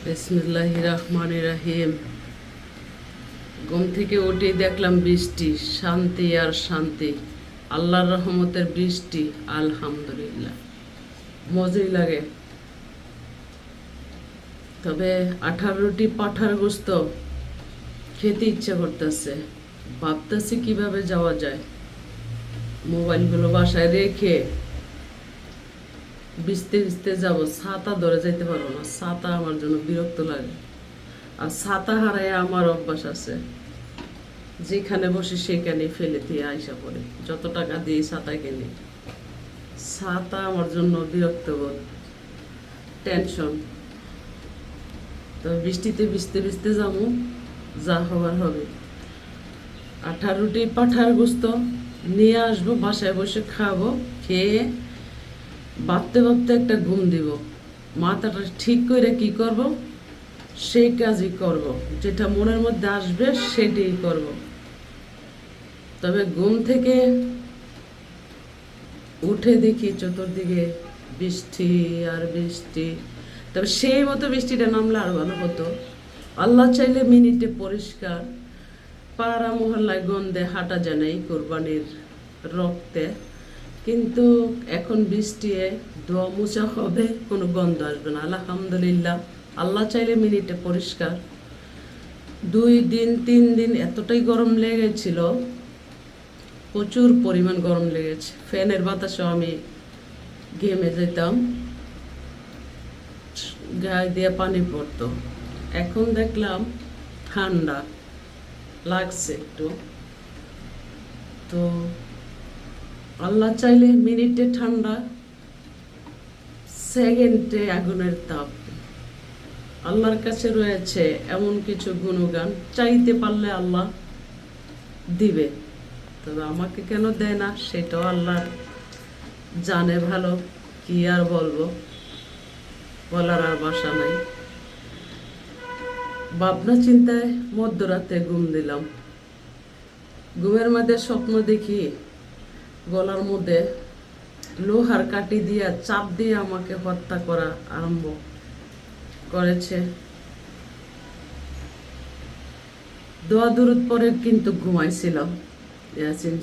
বিসমিল্লাহির রহমানির রহিম। ঘুম থেকে উঠে দেখলাম বৃষ্টি, শান্তি আর শান্তি। আল্লাহর রহমতের বৃষ্টি, আলহামদুলিল্লাহ, মজাই লাগে। তবে আঠার রুটি পাঠার গোস্ত খেতে ইচ্ছে করতেছে। ভাবতেছি কিভাবে যাওয়া যায়। মোবাইলগুলো বাসায় রেখে ভিজতে ভিজতে যাবো। ছাতা ধরে যাইতে পারবো না, ছাতা আমার জন্য বিরক্ত লাগে। আর ছাতা হারায় আমার অভ্যাস আছে, যেখানে বসে সেখানে ফেলে দিয়ে আইসা পড়ে, যত টাকা দিয়ে ছাতা কিনি। ছাতা আমার জন্য বিরক্তবোধ, টেনশন। তো বৃষ্টিতে ভিজতে ভিজতে যাবো, যা হবার হবে। আঠার রুটি পাঠার গোস্ত নিয়ে আসবো, বাসায় বসে খাবো। খেয়ে ভাবতে ভাবতে একটা ঘুম দিব। মাথাটা ঠিক করে কি করব, সেই কাজই করব। যেটা মনের মধ্যে আসবে সেটাই করব। তবে ঘুম থেকে উঠে দেখি চতুর্দিকে বৃষ্টি আর বৃষ্টি। তবে সেই মতো বৃষ্টিটা নামলে আরো ভালো হতো। আল্লাহ চাইলে মিনিটে পরিষ্কার, পাড়া মহল্লায় গন্ধে হাঁটা যায় না এই কোরবানির রক্তে। কিন্তু এখন বৃষ্টি ধোয়া মোছা হবে, কোনো গন্ধ আসবে না, আলহামদুলিল্লাহ। আল্লাহ চাইলে মিনিটে পরিষ্কার। 2 দিন 3 দিন এতটাই গরম লেগেছিল, প্রচুর পরিমাণ গরম লেগেছে। ফ্যানের বাতাসেও আমি ঘেমে যেতাম, গায়ে দিয়ে পানি পড়তো। এখন দেখলাম ঠান্ডা লাগছে একটু। তো আল্লাহ চাইলে মিনিটে ঠান্ডা, সেকেন্ডে আগুনের তাপ। আল্লাহর কাছে রয়েছে এমন কিছু গুণগান, চাইতে পারলে আল্লাহ দিবে। তবে আমাকে কেন দেয় না সেটাও আল্লাহ জানে ভালো। কি আর বলবো, বলার আর ভাষা নাই। ভাবনা চিন্তায় মধ্যরাতে ঘুম দিলাম। ঘুমের মধ্যে স্বপ্ন দেখি গলার মধ্যে লোহার কাঠি দিয়া চাপ দিয়ে আমাকে হত্যা করা আরম্ভ করেছে। দোয়া দুরুদ পরে কিন্তু ঘুমাইছিলাম। ইয়াসিন